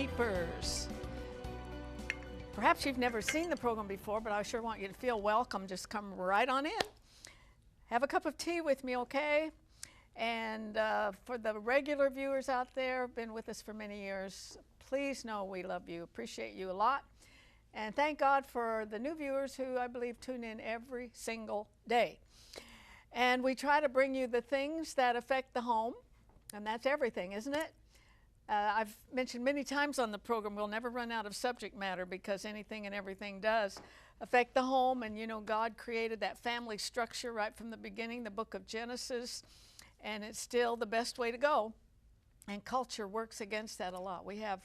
Homekeepers. Perhaps you've never seen the program before, but I sure want you to feel welcome. Just come right on in. Have a cup of tea with me, okay? And for the regular viewers out there, been with us for many years, please know we love you, appreciate you a lot. And thank God for the new viewers who I believe tune in every single day. And we try to bring you the things that affect the home, and that's everything, isn't it? I've mentioned many times on the program, we'll never run out of subject matter because anything and everything does affect the home. And you know, God created that family structure right from the beginning, the book of Genesis, and it's still the best way to go. And culture works against that a lot. We have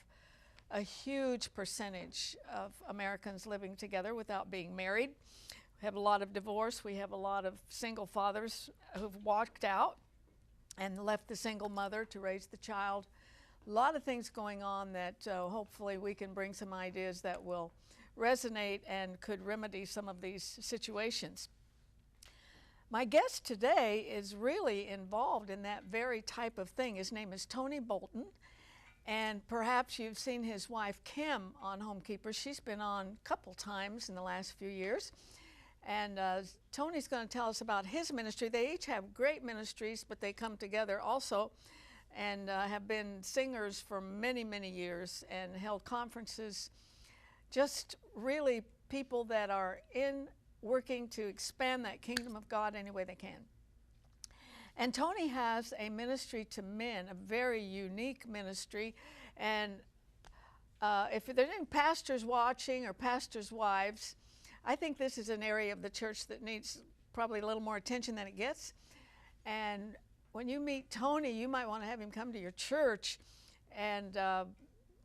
a huge percentage of Americans living together without being married. We have a lot of divorce. We have a lot of single fathers who've walked out and left the single mother to raise the child. A lot of things going on that hopefully we can bring some ideas that will resonate and could remedy some of these situations. My guest today is really involved in that very type of thing. His name is Tony Bolton, and perhaps you've seen his wife Kim on Homekeepers. She's been on a couple times in the last few years. And Tony's going to tell us about his ministry. They each have great ministries, but they come together also and have been singers for many, many years and held conferences. Just really people that are working to expand that kingdom of God any way they can. And Tony has a ministry to men, a very unique ministry. And if there's any pastors watching or pastors' wives, I think this is an area of the church that needs probably a little more attention than it gets. And when you meet Tony, you might want to have him come to your church and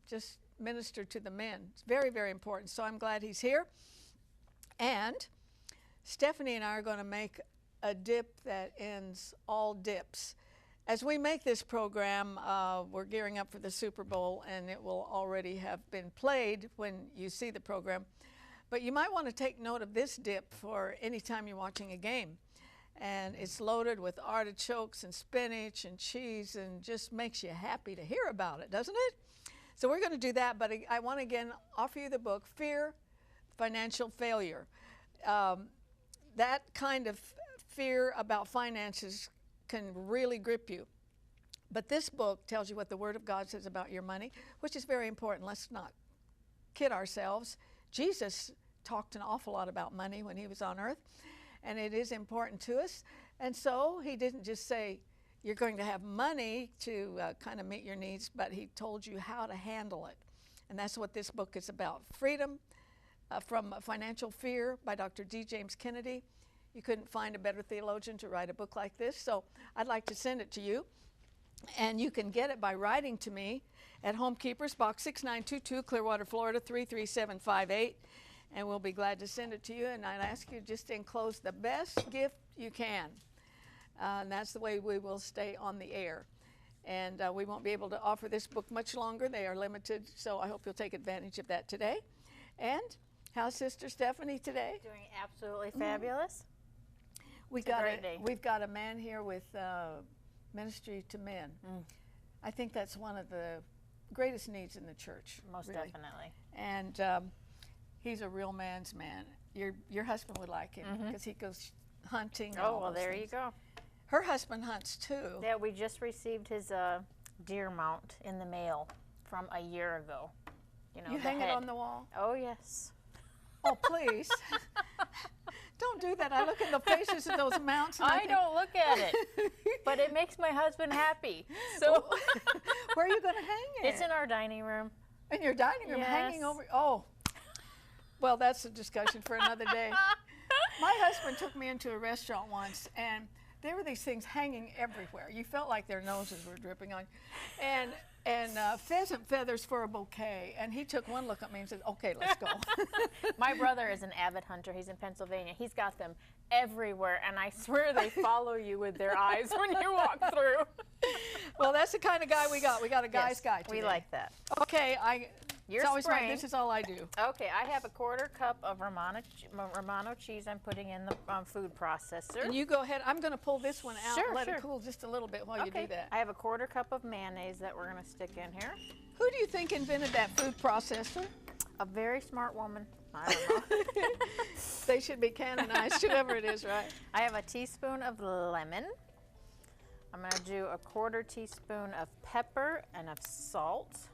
just minister to the men. It's very, very important. So I'm glad he's here. And Stephanie and I are going to make a dip that ends all dips. As we make this program, we're gearing up for the Super Bowl, and it will already have been played when you see the program. But you might want to take note of this dip for any time you're watching a game. And it's loaded with artichokes and spinach and cheese and just makes you happy to hear about it, doesn't it? So we're going to do that, but I want to again offer you the book, Fear, Financial Failure. That kind of fear about finances can really grip you. But this book tells you what the Word of God says about your money, which is very important. Let's not kid ourselves. Jesus talked an awful lot about money when he was on earth, and it is important to us. And so he didn't just say you're going to have money to kind of meet your needs, but he told you how to handle it. And that's what this book is about. Freedom from Financial Fear by Dr. D. James Kennedy. You couldn't find a better theologian to write a book like this, so I'd like to send it to you. And you can get it by writing to me at Homekeepers, Box 6922, Clearwater, Florida, 33758. And we'll be glad to send it to you. And I'd ask you just to enclose the best gift you can. And that's the way we will stay on the air. And we won't be able to offer this book much longer. They are limited, so I hope you'll take advantage of that today. And how's Sister Stephanie today? Doing absolutely fabulous. We've got a man here with ministry to men. I think that's one of the greatest needs in the church. Most really. Definitely. And he's a real man's man. Your husband would like him because he goes hunting. Oh, well, there you go. Her husband hunts too. Yeah, we just received his deer mount in the mail from a year ago. You know, you hang it on the wall? Oh, yes. Oh, please. Don't do that. I look at the faces of those mounts. And I don't look at it, but it makes my husband happy. So where are you going to hang it? It's in our dining room. In your dining room, yes. Hanging over? Oh, well, that's a discussion for another day. My husband took me into a restaurant once, and there were these things hanging everywhere. You felt like their noses were dripping on you. And pheasant feathers for a bouquet. And he took one look at me and said, okay, let's go. My brother is an avid hunter. He's in Pennsylvania. He's got them everywhere, and I swear they follow you with their eyes when you walk through. Well, that's the kind of guy we got. We got a guy's guy today. We like that. Okay, You're It's always spraying. this is all I do. Okay, I have a 1/4 cup of Romano cheese I'm putting in the food processor. And you go ahead. I'm going to pull this one out Sure, and let sure. it cool just a little bit while you do that. I have a 1/4 cup of mayonnaise that we're going to stick in here. Who do you think invented that food processor? A very smart woman. I don't know. They should be canonized, whoever it is, right? I have a teaspoon of lemon. I'm going to do a 1/4 teaspoon of pepper and of salt.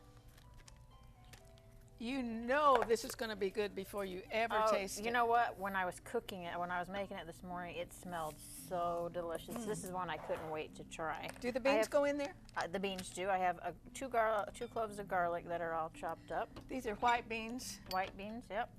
You know this is going to be good before you ever taste it. You know what? When I was cooking it, when I was making it this morning, it smelled so delicious. This is one I couldn't wait to try. Do the beans go in there? The beans do. I have two cloves of garlic that are all chopped up. These are white beans. White beans, yep.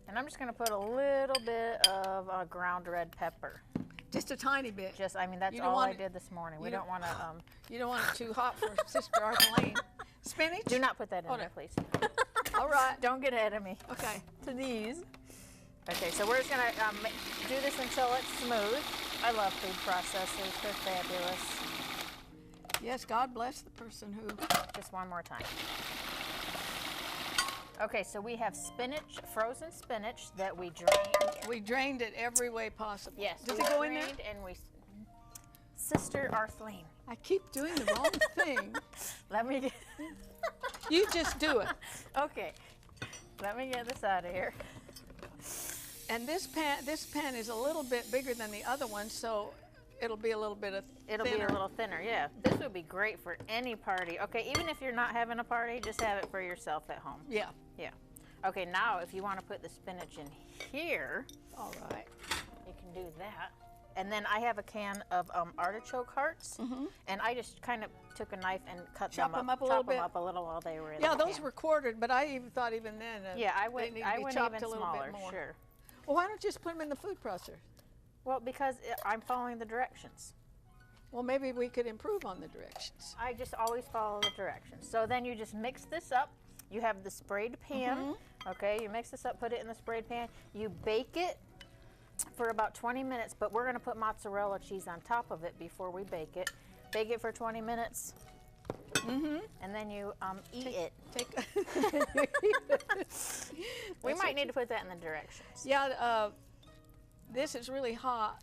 And I'm just going to put a little bit of ground red pepper. Just a tiny bit. I mean, that's all I did this morning. We don't want to... You don't want it too hot for Sister Arthelene. Spinach? Do not put that in there, please. All right. Don't get ahead of me. Okay. To these. Okay, so we're just going to do this until it's smooth. I love food processors. They're fabulous. Yes, God bless the person who... Just one more time. Okay, so we have spinach, frozen spinach that we drained. We drained it every way possible. Yes. Does it go in there? And Sister Arthelene. I keep doing the wrong thing. Let me get... You just do it. Okay. Let me get this out of here. And this pan is a little bit bigger than the other one, so it'll be a little bit thinner. It'll be a little thinner, yeah. This would be great for any party. Okay, even if you're not having a party, just have it for yourself at home. Yeah. Yeah. Okay, now if you want to put the spinach in here, all right, you can do that. And then I have a can of artichoke hearts, and I just kind of took a knife and chop them up a little bit. While they were in Yeah, the those can. were quartered, but I thought even then I went they need to be chopped even a little smaller, bit more. sure. Well, why don't you just put them in the food processor? Well, because I'm following the directions. Well, maybe we could improve on the directions. I just always follow the directions. So then you just mix this up. You have the sprayed pan. Okay, you mix this up, put it in the sprayed pan. You bake it for about 20 minutes, but we're going to put mozzarella cheese on top of it before we bake it. Bake it for 20 minutes. And then you eat it. We might need to put that in the directions. Yeah, this is really hot.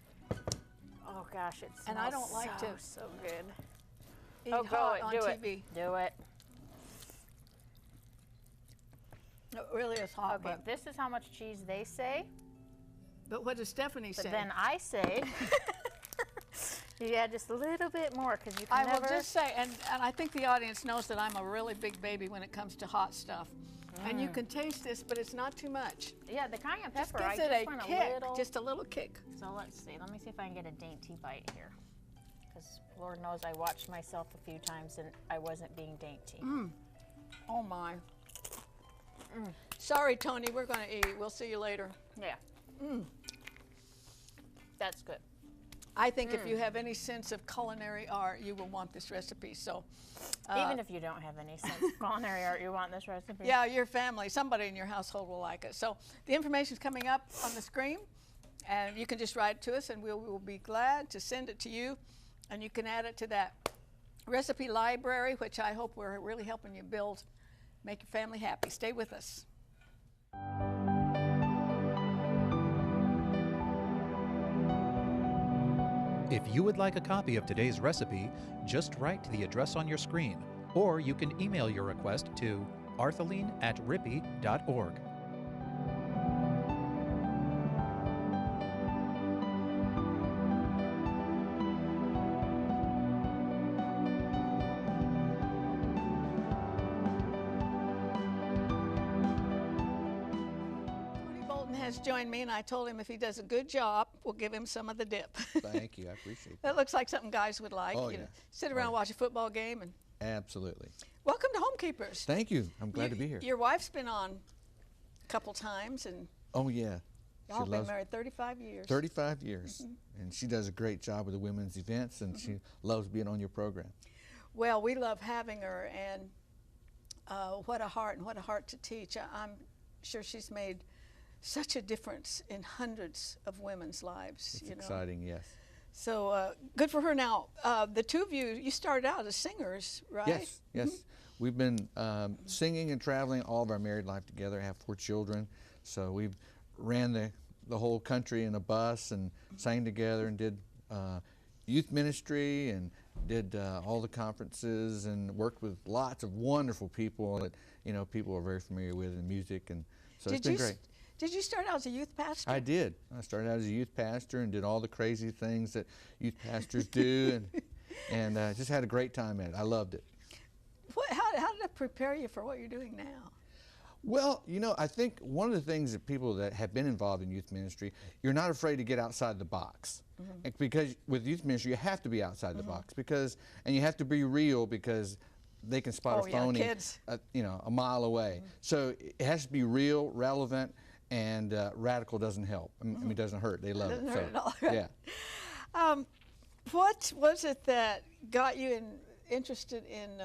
Oh gosh, it smells and I don't like to so good. Eat go hot it, on do TV. it. Do it. It really is hot. Okay, this is how much cheese they say. But what does Stephanie say? But then I say, you add just a little bit more because you can I never. will just say, and I think the audience knows that I'm a really big baby when it comes to hot stuff. And you can taste this, but it's not too much. Yeah, the cayenne Just pepper. gives I it just a want kick, a little. just a little kick. So let's see. Let me see if I can get a dainty bite here. Because Lord knows I watched myself a few times and I wasn't being dainty. Oh my. Sorry, Tony, we're going to eat. We'll see you later. Yeah. That's good. I think if you have any sense of culinary art, you will want this recipe. So, Even if you don't have any sense of culinary art, you want this recipe? yeah, your family, somebody in your household will like it. So the information is coming up on the screen, and you can just write it to us, and we will be glad to send it to you. And you can add it to that recipe library, which I hope we're really helping you build, make your family happy. Stay with us. If you would like a copy of today's recipe, just write to the address on your screen, or you can email your request to arthelene@rippy.org. Bolton has joined me, and I told him if he does a good job, we'll give him some of the dip. Thank you. I appreciate that. That looks like something guys would like. Oh, you know, yeah. sit around, watch a football game, and Absolutely. welcome to Homekeepers. Thank you. I'm glad to be here. Your wife's been on a couple times, and Oh, yeah. y'all have been married 35 years. 35 years. And she does a great job with the women's events, and she loves being on your program. Well, we love having her, and what a heart and what a heart to teach. I'm sure she's made such a difference in hundreds of women's lives. It's exciting, yes. So good for her. Now, the two of you, you started out as singers, right? Yes, yes. we've been singing and traveling all of our married life together. I have 4 children, so we've ran the whole country in a bus and sang together and did youth ministry and did all the conferences and worked with lots of wonderful people that people are very familiar with in music, and so it's been great. Did you start out as a youth pastor? I did. I started out as a youth pastor and did all the crazy things that youth pastors do, and just had a great time at it. I loved it. How did it prepare you for what you're doing now? Well, I think one of the things that people that have been involved in youth ministry, you're not afraid to get outside the box. Because with youth ministry, you have to be outside the box and you have to be real because they can spot a phony, a mile away. So it has to be real, relevant, and radical doesn't help. I mean, it doesn't hurt. They love it. Doesn't hurt at all. Yeah. What was it that got you interested in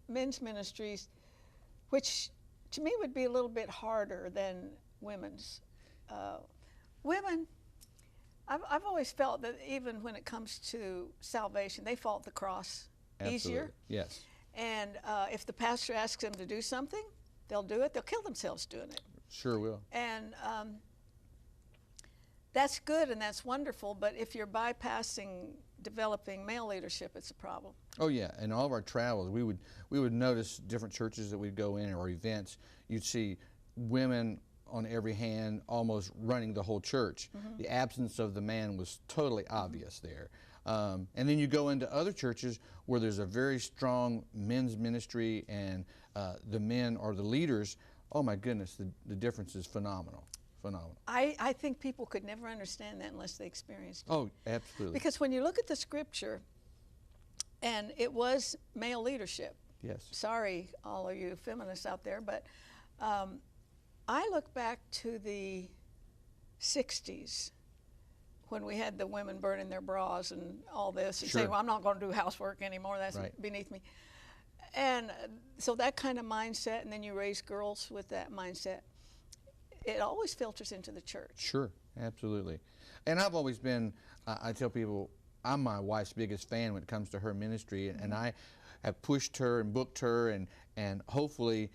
men's ministries, which to me would be a little bit harder than women's? Women, I've always felt that even when it comes to salvation, they fall at the cross easier. Yes. And if the pastor asks them to do something, they'll do it. They'll kill themselves doing it. Sure will. And that's good and that's wonderful, but if you're bypassing developing male leadership, it's a problem. Oh yeah, in all of our travels, we would notice different churches that we'd go in or events. You'd see women on every hand, almost running the whole church. The absence of the man was totally obvious there. And then you go into other churches where there's a very strong men's ministry, and the men are the leaders. Oh my goodness, the difference is phenomenal. Phenomenal. I think people could never understand that unless they experienced it. Oh, absolutely. Because when you look at the scripture, and it was male leadership. Yes. Sorry, all of you feminists out there, but I look back to the 60s when we had the women burning their bras and all this and saying, well, I'm not going to do housework anymore, that's beneath me. And so that kind of mindset, and then you raise girls with that mindset, it always filters into the church. Sure, absolutely. And I've always been, I tell people, I'm my wife's biggest fan when it comes to her ministry, and I have pushed her and booked her and hopefully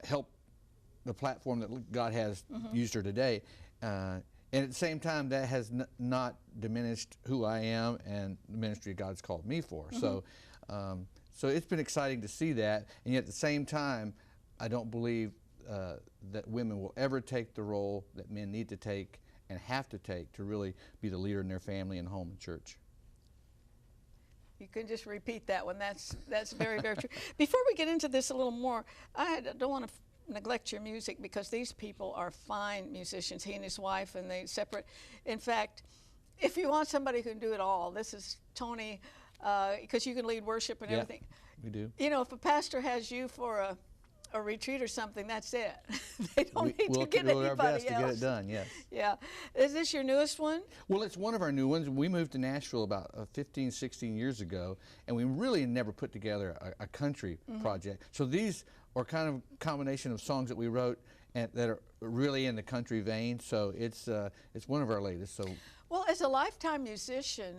helped the platform that God has used her today. And at the same time, that has not diminished who I am and the ministry God's called me for. So, so it's been exciting to see that, and yet at the same time, I don't believe that women will ever take the role that men need to take and have to take to really be the leader in their family and home and church. You can just repeat that one. That's very, very true. Before we get into this a little more, I don't want to neglect your music because these people are fine musicians, he and his wife, and they separate. In fact, if you want somebody who can do it all, this is Tony, because you can lead worship and everything. We do. You know, if a pastor has you for a retreat or something, that's it. They don't need to get anybody else. We'll do our best to get it done, yes. Yeah. Is this your newest one? Well, it's one of our new ones. We moved to Nashville about 15, 16 years ago, and we really never put together a country project. So these are kind of a combination of songs that we wrote and that are really in the country vein. So it's one of our latest. So. Well, as a lifetime musician,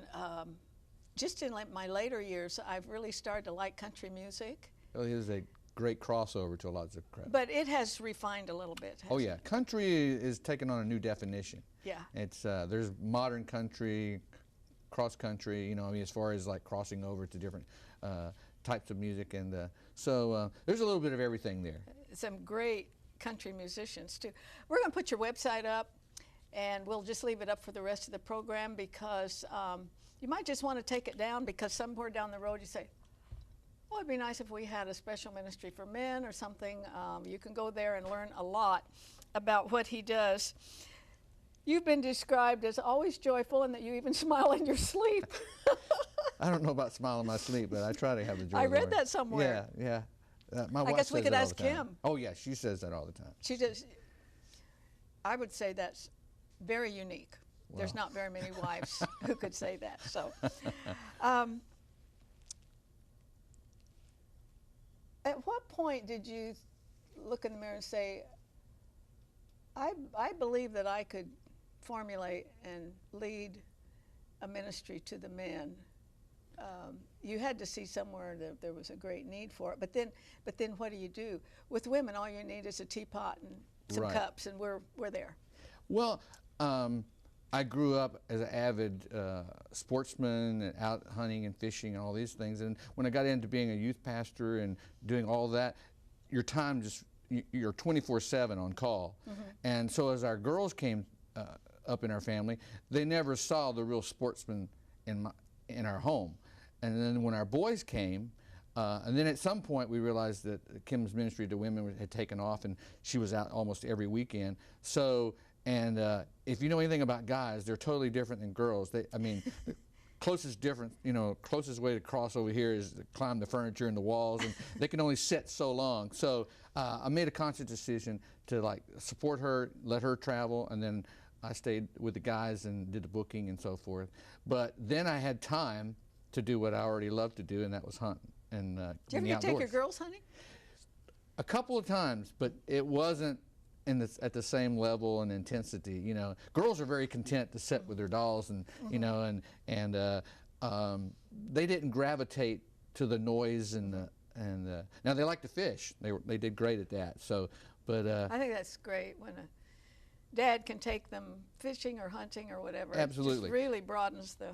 just in my later years, I've really started to like country music. Well, it is a great crossover to lots of credit. But it has refined a little bit. Oh yeah, country is taking on a new definition. Yeah. It's there's modern country, cross country. You know, I mean, as far as like crossing over to different types of music, and so there's a little bit of everything there. Some great country musicians too. We're going to put your website up, and we'll just leave it up for the rest of the program because you might just want to take it down because somewhere down the road you say, oh, it'd be nice if we had a special ministry for men or something. You can go there and learn a lot about what he does. You've been described as always joyful and that you even smile in your sleep. I don't know about smile in my sleep, but I try to have the joy. I read that somewhere. Yeah, yeah. My wife I guess we says could that all ask the time. him. Oh yeah, she says that all the time. She does. I would say that's very unique. Wow. There's not very many wives who could say that. So. At what point did you look in the mirror and say, I believe that I could formulate and lead a ministry to the men? you had to see somewhere that there was a great need for it. But then what do? With women, all you need is a teapot and some Right. cups, and we're there. Well, I grew up as an avid sportsman and out hunting and fishing and all these things. And when I got into being a youth pastor and doing all that, your time just, you're 24/7 on call. And so as our girls came up in our family, they never saw the real sportsman in our home. And then when our boys came, and then at some point we realized that Kim's ministry to women had taken off, and she was out almost every weekend. So, and if you know anything about guys, they're totally different than girls. I mean, the closest way to cross over here is to climb the furniture and the walls, and they can only sit so long. So I made a conscious decision to like support her, let her travel, and then I stayed with the guys and did the booking and so forth. But then I had time to do what I already loved to do, and that was hunt and Do you in the ever take your outdoors. girls hunting? A couple of times, but it wasn't at the same level and intensity. You know, girls are very content to sit with their dolls, and you know, and they didn't gravitate to the noise and now they like to fish. They did great at that. So, but I think that's great when a dad can take them fishing or hunting or whatever. Absolutely. It just really broadens the.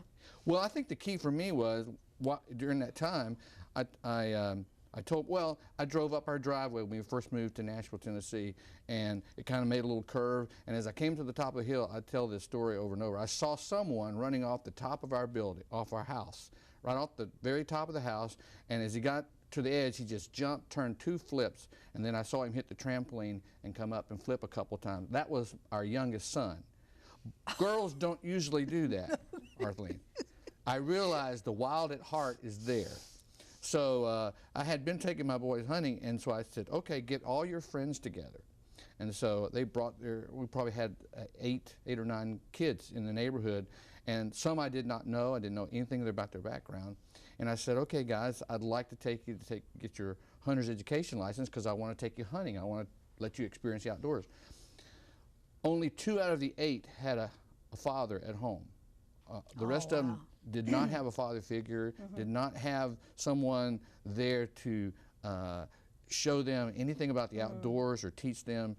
well, I think the key for me was during that time, I drove up our driveway when we first moved to Nashville, Tennessee, and it kind of made a little curve. And as I came to the top of the hill, I tell this story over and over. I saw someone running off the top of our building, off our house, right off the very top of the house. And as he got to the edge, he just jumped, turned 2 flips, and then I saw him hit the trampoline and come up and flip a couple times. That was our youngest son. Girls don't usually do that, Arthelene. I realized the wild at heart is there. So I had been taking my boys hunting, and so I said, okay, get all your friends together. And so they brought we probably had 8 or 9 kids in the neighborhood, and some I did not know. I didn't know anything about their background. And I said, okay, guys, I'd like to take you to get your hunter's education license because I want to take you hunting. I want to let you experience the outdoors. Only 2 out of the 8 had a father at home. The rest of them did not have a father figure, did not have someone there to show them anything about the outdoors or teach them.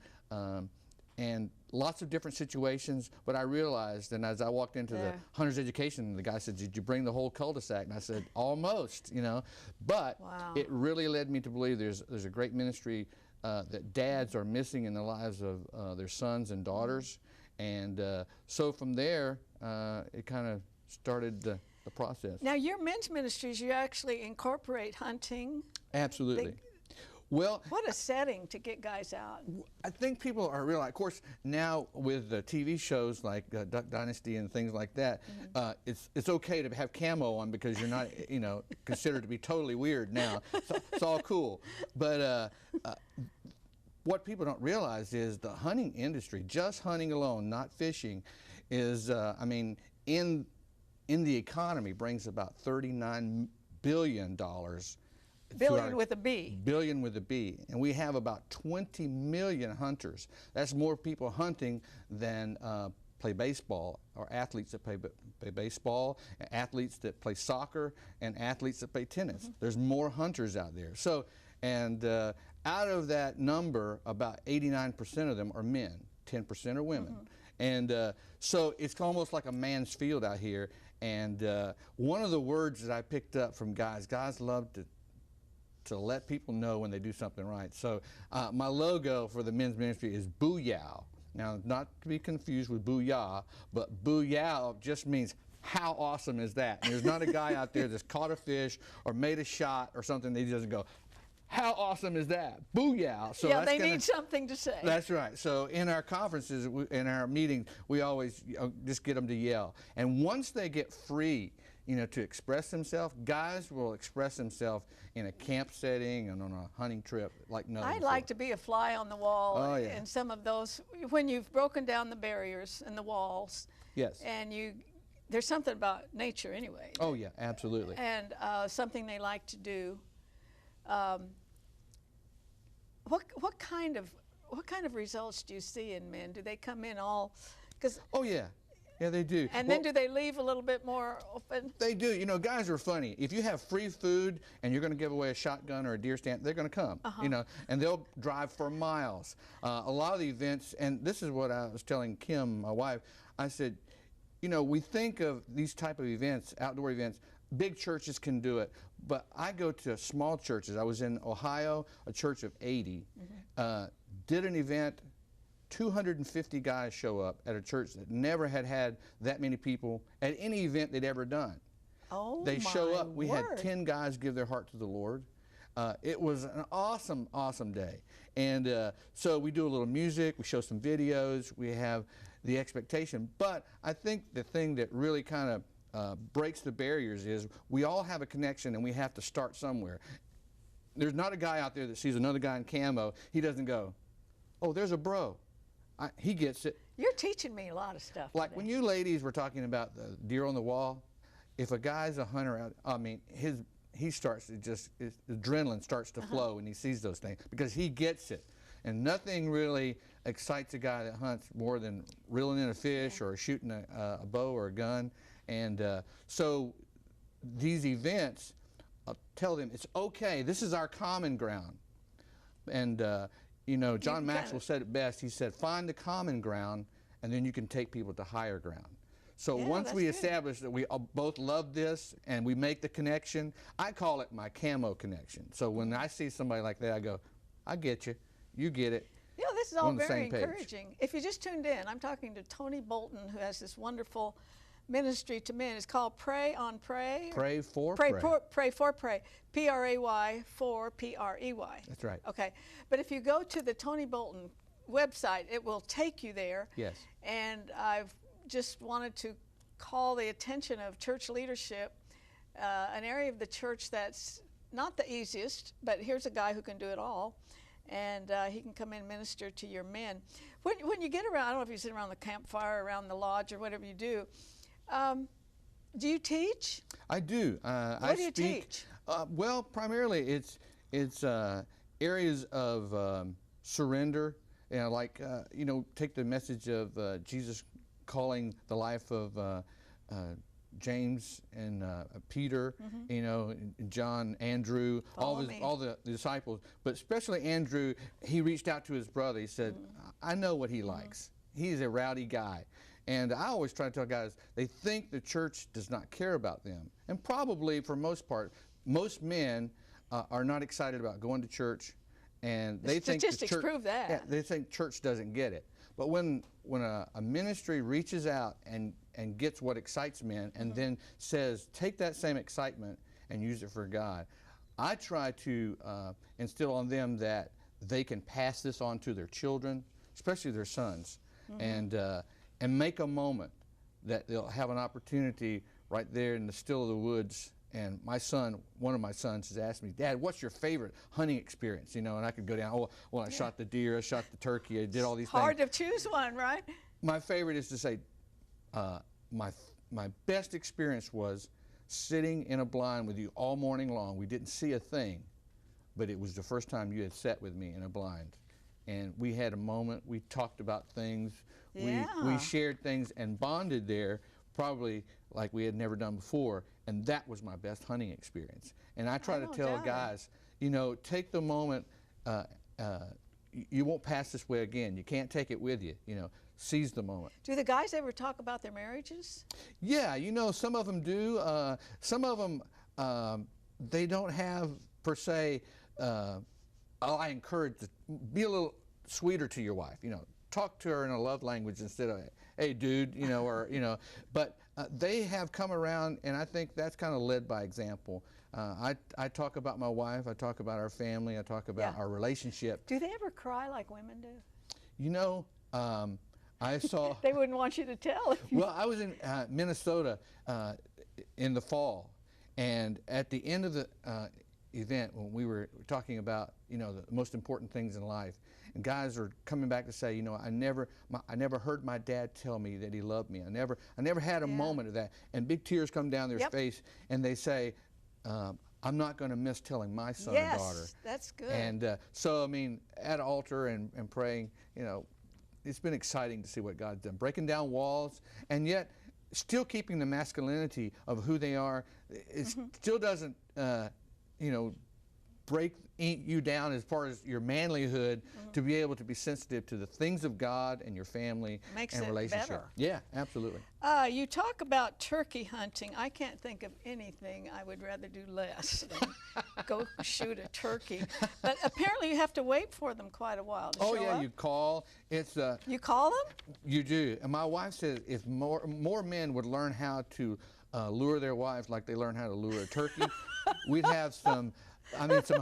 And lots of different situations, but I realized, and as I walked into the hunter's education, the guy said, did you bring the whole cul-de-sac? And I said, almost, you know. But it really led me to believe there's a great ministry that dads are missing in the lives of their sons and daughters. And so from there, it kind of started the process. Now, your men's ministries, you actually incorporate hunting. Absolutely. Well, what a setting to get guys out. I think people are realizing, of course, now with TV shows like Duck Dynasty and things like that, it's okay to have camo on because you're not, you know, considered to be totally weird now. So it's all cool. But what people don't realize is the hunting industry, just hunting alone, not fishing, is, I mean, in the economy brings about $39 billion. Billion with a B. Billion with a B. And we have about 20 million hunters. That's more people hunting than play baseball, or athletes that play baseball, athletes that play soccer, and athletes that play tennis. There's more hunters out there. So, and out of that number, about 89% of them are men, 10% are women. And so it's almost like a man's field out here. And one of the words that I picked up from guys love to let people know when they do something right. So my logo for the men's ministry is Booyah. Now, not to be confused with Booyah, but Booyah just means how awesome is that? And there's not a guy out there that's caught a fish or made a shot or something that he doesn't go, how awesome is that? Booyah. So yeah, they need something to say. That's right. So in our conferences, in our meetings, we always just get them to yell. And once they get free, you know, to express themselves, guys will express themselves in a camp setting and on a hunting trip like nothing I'd before. like to be a fly on the wall in some of those, when you've broken down the barriers and the walls. Yes. And there's something about nature anyway. Oh yeah, absolutely. And something they like to do. What kind of results do you see in men? Do they come in all? Because oh yeah, Yeah, they do. And then do they leave a little bit more open? They do. You know, guys are funny. If you have free food and you're going to give away a shotgun or a deer stand, they're going to come. You know, and they'll drive for miles. A lot of the events, and this is what I was telling Kim, my wife. I said, you know, we think of these type of events, outdoor events. Big churches can do it, but I go to small churches. I was in Ohio, a church of 80, did an event. 250 guys show up at a church that never had that many people at any event they'd ever done. Oh, they show up. We word. had 10 guys give their heart to the Lord. It was an awesome, awesome day. And so we do a little music, we show some videos, we have the expectation. But I think the thing that really kind of breaks the barriers is we all have a connection and we have to start somewhere. There's not a guy out there that sees another guy in camo, he doesn't go, oh, there's a bro. He gets it. You're teaching me a lot of stuff Like today. when you ladies were talking about the deer on the wall, if a guy's a hunter out, I mean, he starts to just, his adrenaline starts to flow when he sees those things because he gets it. And nothing really excites a guy that hunts more than reeling in a fish or shooting a bow or a gun. And so these events, I'll tell them it's okay. This is our common ground. And you know, John Maxwell said it best. He said, find the common ground, and then you can take people to higher ground. So Yeah, once that's we good. establish that we both love this and we make the connection, I call it my camo connection. So when I see somebody like that, I go, I get you. You get it. Yeah, this is all on the very same page. encouraging. If you just tuned in, I'm talking to Tony Bolton, who has this wonderful ministry to men. It's called Pray on Pray. Pray for Pray pray. for Pray. P-R-A-Y for P-R-E-Y. That's right. Okay. But if you go to the Tony Bolton website, it will take you there. Yes. And I've just wanted to call the attention of church leadership, an area of the church that's not the easiest, but here's a guy who can do it all. And he can come in and minister to your men. When you get around, I don't know if you sit around the campfire, around the lodge, or whatever you do you teach? I do. What do you teach? Well, primarily it's areas of surrender. You know, like you know, take the message of Jesus calling the life of James and Peter, you know, and John, Andrew, all the disciples, but especially Andrew. He reached out to his brother. He said, "I know what he likes. He's a rowdy guy." And I always try to tell guys, they think the church does not care about them. And probably, for most part, most men are not excited about going to church, and they think the statistics church, prove that. yeah, they think church doesn't get it. But when a ministry reaches out and gets what excites men, and then says, take that same excitement and use it for God, I try to instill on them that they can pass this on to their children, especially their sons, and make a moment that they'll have an opportunity right there in the still of the woods. And my son, one of my sons, has asked me, Dad, what's your favorite hunting experience? You know, and I could go down, oh, well, I shot the deer, I shot the turkey, I did all these Hard things. to choose one, right? My favorite is to say, my best experience was sitting in a blind with you all morning long. We didn't see a thing, but it was the first time you had sat with me in a blind. And we had a moment, we talked about things, we shared things and bonded there, probably like we had never done before, and that was my best hunting experience. And I try to tell guys, you know, take the moment, you won't pass this way again, you can't take it with you, you know, seize the moment. Do the guys ever talk about their marriages? Yeah, you know, some of them do, some of them, they don't have, per se, I encourage to be a little sweeter to your wife, you know, talk to her in a love language instead of, hey dude, you know, or, you know, but they have come around, and I think that's kind of led by example. I talk about my wife, I talk about our family, I talk about our relationship. Do they ever cry like women do? You know, I saw... They wouldn't want you to tell. If you... Well, I was in Minnesota in the fall, and at the end of the event, when we were talking about, you know, the most important things in life, and guys are coming back to say, you know, I never heard my dad tell me that he loved me. I never had a moment of that. And big tears come down their face, and they say, I'm not going to miss telling my son and daughter. Yes, that's good. And so, I mean, at altar and praying, you know, it's been exciting to see what God's done, breaking down walls, and yet still keeping the masculinity of who they are. It still doesn't, you know, break you down as far as your manlyhood to be able to be sensitive to the things of God and your family Makes and it relationship. better. Yeah, absolutely. You talk about turkey hunting. I can't think of anything I would rather do less than go shoot a turkey. But apparently you have to wait for them quite a while to Oh show yeah, up. you call. It's You call them? You do. And my wife says if more men would learn how to lure their wives like they learn how to lure a turkey, we'd have some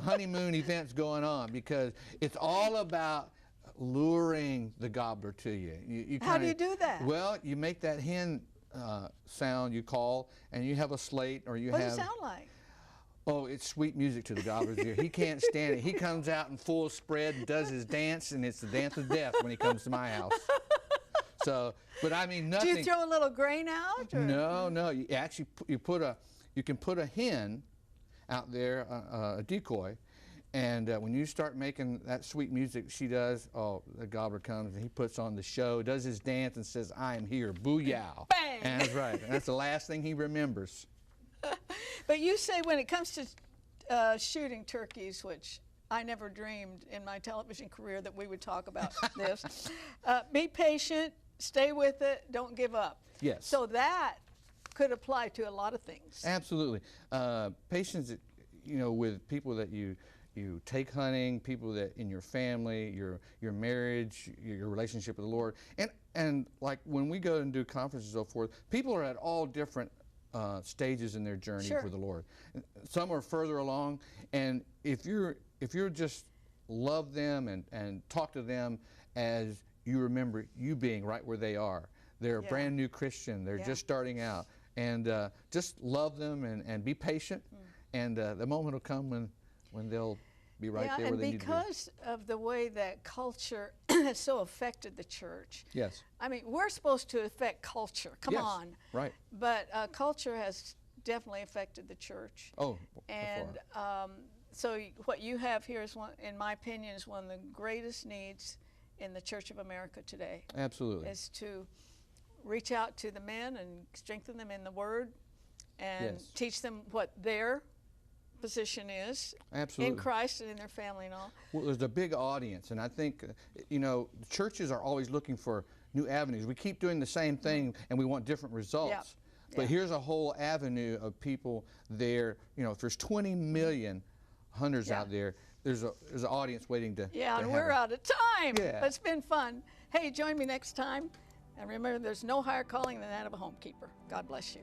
honeymoon events going on, because it's all about luring the gobbler to you. How do you do that? Well, you make that hen sound, you call, and you have a slate, or you What have... does it sound like? Oh, it's sweet music to the gobbler's ear. He can't stand it. He comes out in full spread and does his dance, and it's the dance of death when he comes to my house. So, but I mean, nothing... Do you throw a little grain out? Or? No. You actually you can put a hen out there, a decoy, and when you start making that sweet music she does, oh, the gobbler comes and he puts on the show, does his dance, and says, "I am here, booyah!" Bang! And that's right. And that's the last thing he remembers. But you say when it comes to shooting turkeys, which I never dreamed in my television career that we would talk about this, be patient, stay with it, don't give up. Yes. So that could apply to a lot of things. Absolutely. Patience, you know, with people that you take hunting, people that in your family, your marriage, your relationship with the Lord, and like when we go and do conferences and so forth, people are at all different stages in their journey Sure. for the Lord. Some are further along, and if you're just love them and talk to them as you remember you being right where they are. They're a Yeah. brand new Christian. They're Yeah. just starting out. And just love them and be patient, and the moment will come when they'll be right there where they need to be. And because of the way that culture has so affected the church, Yes. I mean, we're supposed to affect culture. Come Yes. on. Right. But culture has definitely affected the church. Oh, And so what you have here is, one, in my opinion, is one of the greatest needs in the Church of America today. absolutely. Is to reach out to the men and strengthen them in the Word and Yes. teach them what their position is Absolutely. in Christ and in their family and all. Well, there's a big audience, and I think, you know, churches are always looking for new avenues. We keep doing the same thing, and we want different results. But Yeah. here's a whole avenue of people there. You know, if there's 20 million hunters Yeah. out there, there's an audience waiting to Yeah, to and have we're it. out of time. Yeah. But it's been fun. Hey, join me next time. And remember, there's no higher calling than that of a homekeeper. God bless you.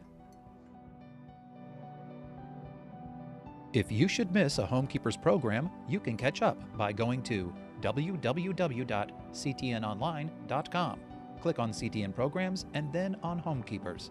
If you should miss a Homekeepers program, you can catch up by going to www.ctnonline.com. Click on CTN Programs and then on Homekeepers.